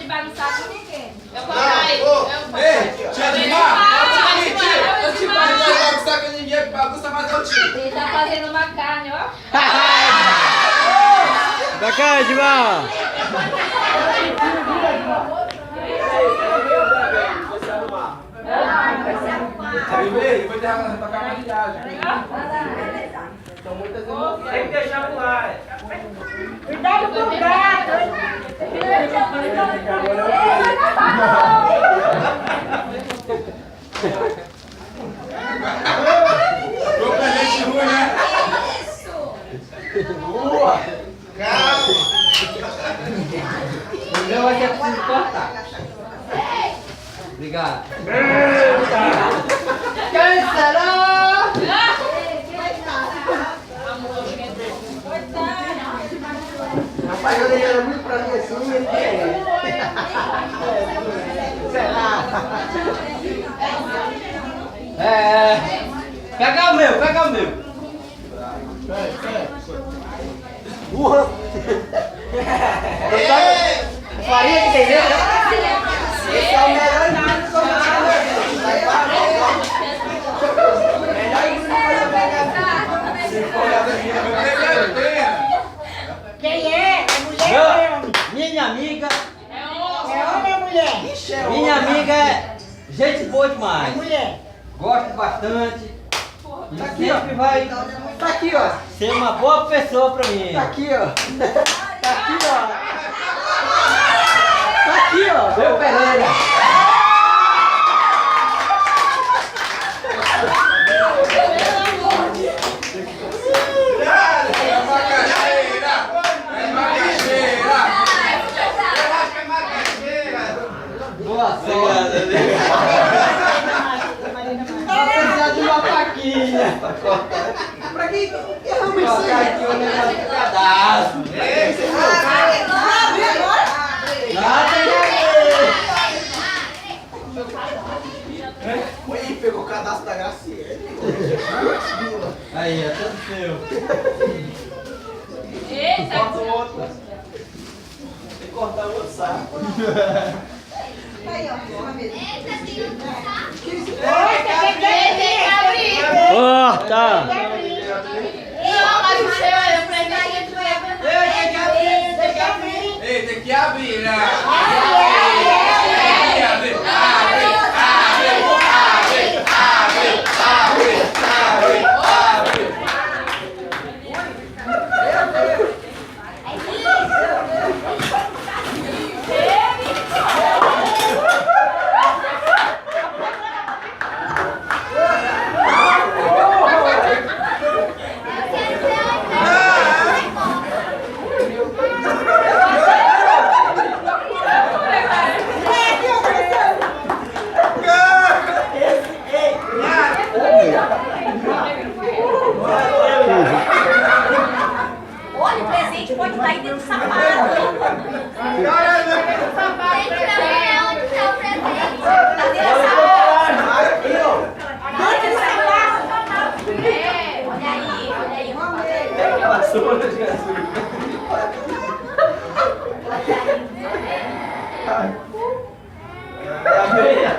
de bagunçar com ninguém. Eu papai. Ei, tia Dimar, eu te falo de bagunçar com ninguém, bagunça mais eu te. Ele tá fazendo uma carne, ó. Pra cá, Edmar! Ele vai derramar pra cá uma viagem. Tem que deixar pro ar. Cuidado com o gato. Tô presente ruim, né? Boa! Calma! O meu vai ser preciso cortar. Obrigado. Rapaz, eu deixei muito pra mim assim, ele Pega o meu, pega o meu. burra. Farinha que tem dentro, esse é o melhor nada do Quem é? É mulher ou é homem? Minha amiga. É homem ou é mulher? Minha amiga é gente boa É demais. mulher. Gosto bastante. E sempre vai Tá aqui, ó. ser uma boa pessoa pra mim. Tá aqui, ó. Tá aqui, ó. Tá aqui, ó. Meu Pereira. Boa sorte. Vai precisar de uma faquinha. Pra quem? Colocar aqui o negócio de cadastro. Ah, tem Ih, pegou o cadastro da Graciele. aí, é tudo seu. Eita, Corta o outro. Tem que cortar o outro saco. Aí, ó. Uma vez. Ó, tá. não, mas o seu é o presente que tu ia fazer. Ei, tem que abrir, né? Olha, o presente pode estar aí dentro do sapato. Onde está o presente? Tá dentro do sapato. Aqui, ó. Dentro do sapato. É, olha aí, olha aí. Passou de Jesus. É a meia.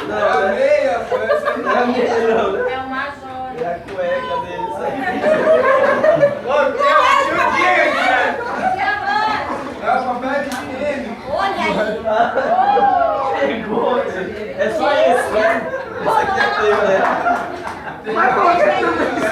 Não, A meia, pô, essa aí. não é a meia não, né? É uma joia. É a cueca dele, isso aí. Ô, tio Diego, né? É o papel de higiene. Olha aí. Pegou, é só esse, né? Esse aqui é teu, né? Mas por que tudo isso?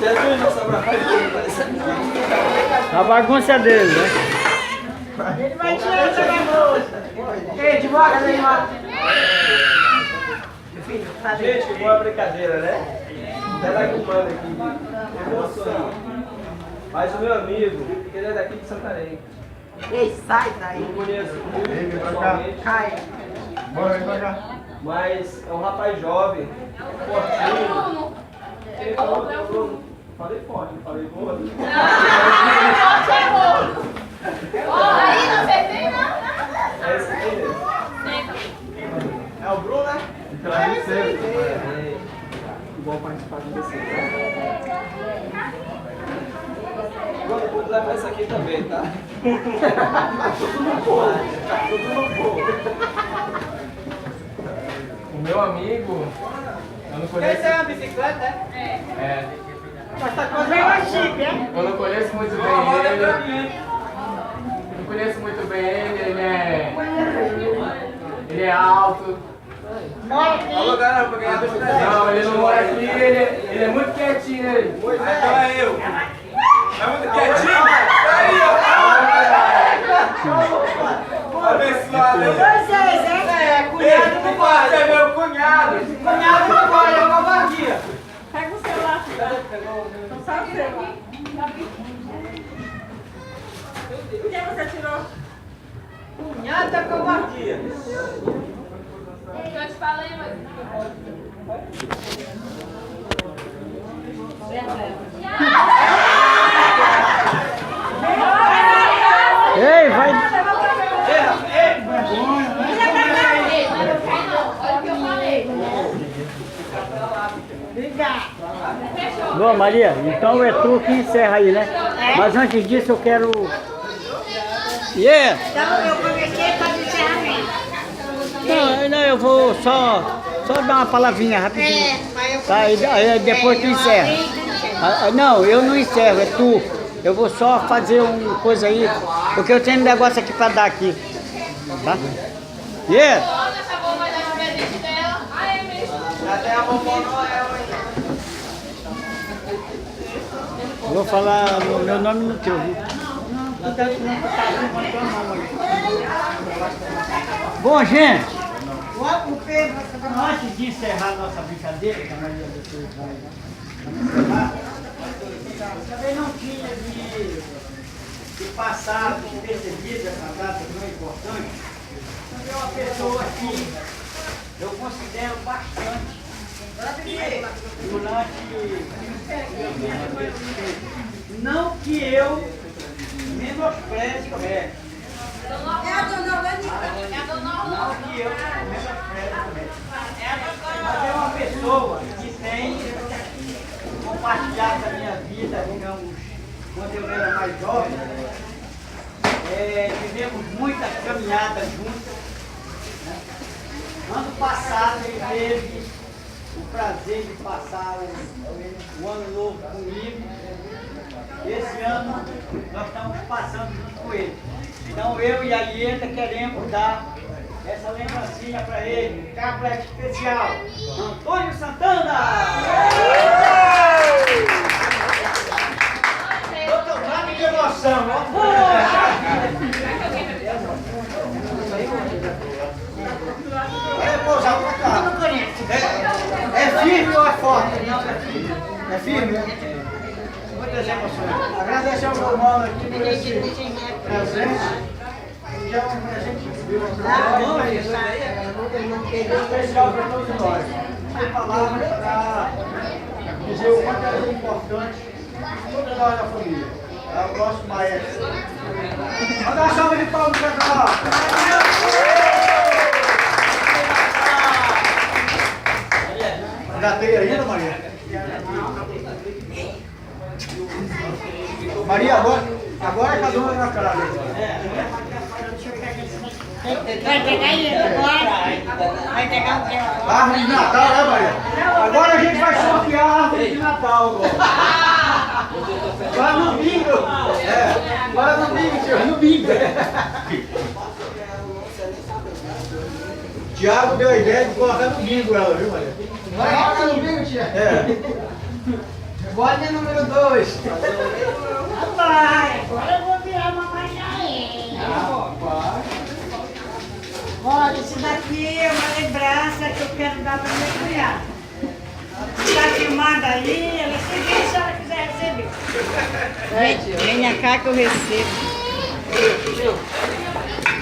Jesus não sobra pra ele. A bagunça dele, né? Ele vai tirar essa bagunça. Ei, devagar, Neymar. Gente, boa brincadeira, né? Até vai culpando aqui. Emoção. Mas o meu amigo, ele é daqui de Santarém. Ei, sai Eu daí. não conheço Vem muito pra cá. pessoalmente, Cai. Bora, vem pra cá. mas é um rapaz jovem, fortinho. Ele falou, falei forte, não falei gordo. Aí não sei nem nada. É esse aqui mesmo. É o Bruno, né? Então, Prazer sempre. É bom participar de vocês, tá? Vou levar isso aqui também, tá? Tudo no povo. Tudo no povo. O meu amigo, eu não conheço... Essa é uma bicicleta, é? É. Mas tá quase uma chique, hein? Eu não conheço muito bem ele. Não conheço muito bem ele é alto. Mora aqui. Alô, galera, pra ganhar 2 presentes. Não, ele não mora aqui, ele é muito quietinho ele. Então é eu. É muito quietinho? Aí, ó. Abençoado. Vocês, hein? É, cunhado não pode. Você é meu cunhado. Cunhado não pode, é covardia. Pega o celular, filho. Não sabe o celular. O que você tirou? Cunhado é covardia. Eu te falei, mas... Ei, vai. Olha o que eu falei. Boa, Maria, então é tu que encerra aí, né? Mas antes disso eu quero... Yeah! Então eu comecei para o encerramento. Não, eu vou só dar uma palavrinha rapidinho. Tá, aí depois tu encerra. Não, eu não encerro, é tu. Eu vou só fazer uma coisa aí, porque eu tenho um negócio aqui pra dar aqui. Tá? Yeah! Olha, acabou mais dar o presente dela. Ah, é mesmo? Até a vovó Noel, Vou falar o meu nome no teu, viu? Bom, gente, antes de encerrar nossa brincadeira, que a Maria depois vai encerrar, também não tinha de passar despercebido essa data tão importante. Então é uma pessoa que eu considero bastante durante não que eu menospreze o resto. Não que eu menospreze o resto. Mas é uma pessoa que tem compartilhado a minha vida, digamos, quando eu era mais jovem. Vivemos muitas caminhadas juntas. Né? Ano passado ele teve o prazer de passar o ano novo comigo. Esse ano nós estamos passando junto com ele. Então eu e a Ieda queremos dar essa lembrancinha para ele, um caplet especial. Antônio Santana! Tô tomando de emoção, Vai pousar pra cá. É firme ou é forte? Não, é firme. É firme, né? Muitas emoções. Agradecer ao meu irmão aqui por esse presente. Que é um presente especial para todos nós. Sem palavras para dizer o quanto é importante toda nós da família. É o nosso maestro. Manda uma salva de palmas para cá. Engatei ainda, Maria? Maria, agora cada uma na cara. Vai pegar isso agora? Vai pegar o que agora? Árvore de Natal, né, Maria? Agora a gente vai sortear a árvore de Natal agora. Agora no bingo. Agora no bingo, senhor, no bingo. Tiago deu a ideia de colocar no bingo ela, viu, Maria? Vai colocar no bingo, tia? Bota número 2. Vai, agora eu vou virar mamãe rainha. Olha, isso daqui é uma lembrança que eu quero dar para minha cunhada. Está filmada ali, ela se vê se ela quiser receber. Venha cá que eu recebo.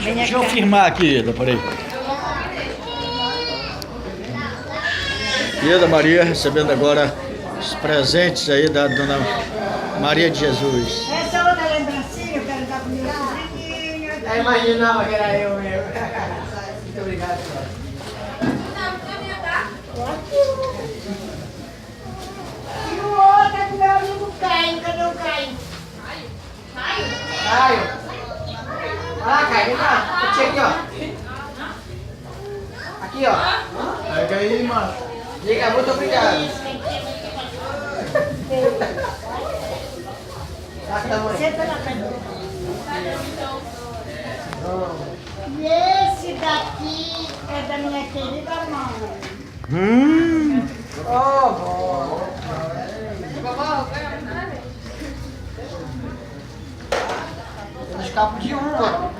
Deixa eu firmar aqui, Ieda, peraí. Ieda Maria recebendo agora os presentes aí da Dona Maria de Jesus. Essa é outra lembrancinha, eu quero dar para o meu sobrinho. Eu imaginava que era eu mesmo. Muito obrigado, senhora. Não, não ia dar. ó. Pega aí, mano. Diga muito obrigado. Senta na frente. E esse daqui é da minha querida mãe. Eu escapo de uma.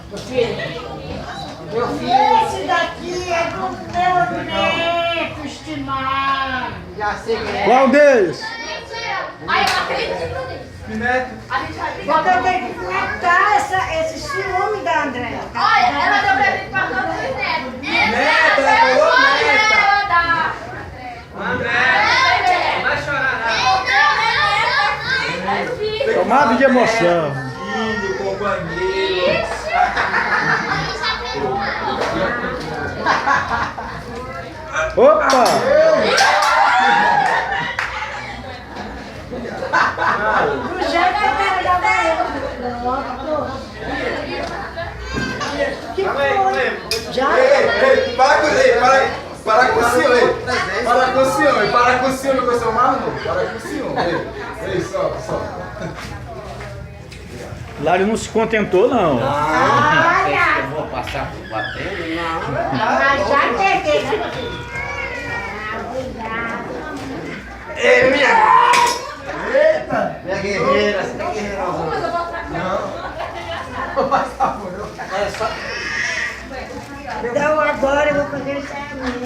Meu filho. Esse daqui é do meu neto estimado. Já sei quem é. Qual deles? Ai, eu acredito nisso. Neto. A gente vai Porque brigar. eu tenho que matar esse ciúme da Andréia. Olha, ela deu presente pra todos os netos. Neta, ela falou neta. Ela André. Não vai chorar, não. Tomado de emoção. Filho, companheiro. Opa! Do jeito que eu quero dar pra ele. Que foi? Já? Ei, para com ele, para com o ciúme. Para com o ciúme, para com o ciúme com o seu marro. Para com o ciúme. Ei, só. Lário não se contentou, não. Olha! Eu vou passar por batendo? Mas já peguei, né, meu filho? Obrigada. Ei, minha! Eita! Minha guerreira, você tem guerreira. Vou passar por eu. Olha só. Então agora eu vou fazer isso aí mesmo.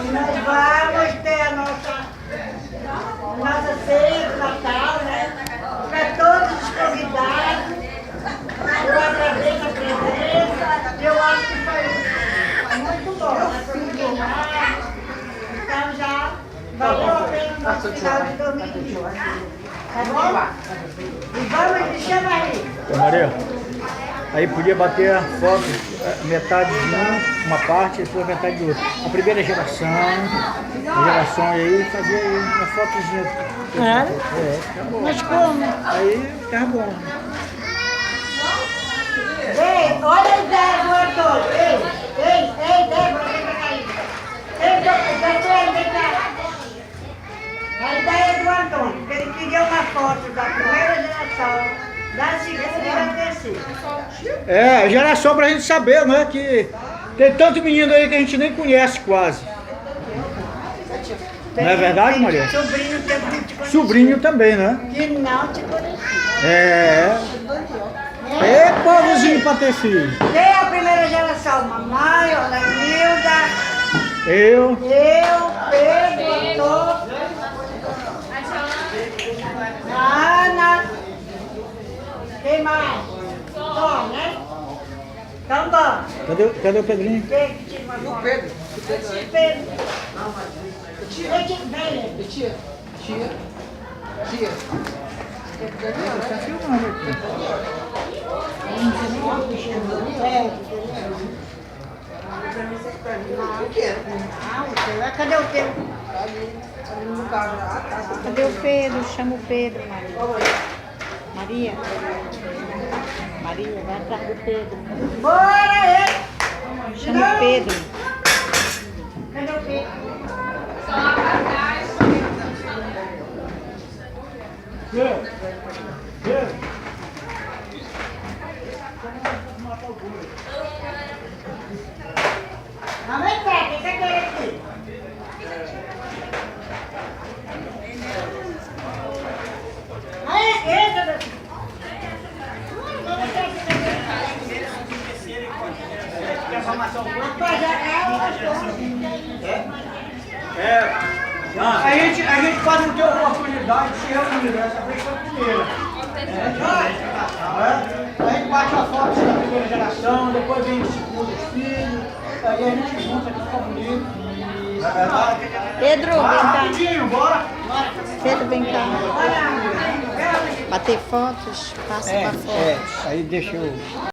E nós vamos ter a nossa ceia do Natal, né? Para todos os convidados. Eu agradeço a presença. Eu acho que foi muito bom, né? Foi muito bom. Então já valeu a pena o nosso final de 2020. Tá bom? E vamos, me chama aí. Ô, Maria, aí podia bater a foto, metade de uma parte e depois metade de outra. A primeira geração aí, fazer aí uma fotozinha. Tá bom. Mas como? Aí tá bom. Ei, olha a ideia do Antônio. Ei, Débora, vem pra cá. Ei, vem cá. A ideia do Antônio, que ele queria uma foto da primeira geração, da segunda e da terceira. É, geração pra gente saber, né? Que tem tanto menino aí que a gente nem conhece quase. Não é verdade, Maria? Sobrinho que eu não te conheci. Sobrinho também, né? Que não te conheci. É. É povozinho pra ter filho. Tem a primeira geração, mamãe, Olanilda, Eu. Pedro, Antônio, Ana, quem mais? Só, né? Então, bom. Cadê o Pedrinho? Quem que tira uma foto? Pedro. Pedro. Vem, Tia. Tá filmando aqui. cadê o teu? Cadê o Pedro? Chama o Pedro, Maria. Maria? Maria, vai atrás do Pedro. Bora, ele! Chama o Pedro. Cadê o Pedro? Não vem cá, quem tá querendo aqui? Aí, entra, meu filho. A gente pode não ter oportunidade de se reunir, né? Essa vez foi a primeira. A gente bate a foto da primeira geração, depois vem o segundo, os filhos, aí a gente junta aqui, fica bonito. Pedro, vem cá. Rapidinho, bora! Pedro, vem cá. Bater fotos, passa pra foto. Aí deixa eu...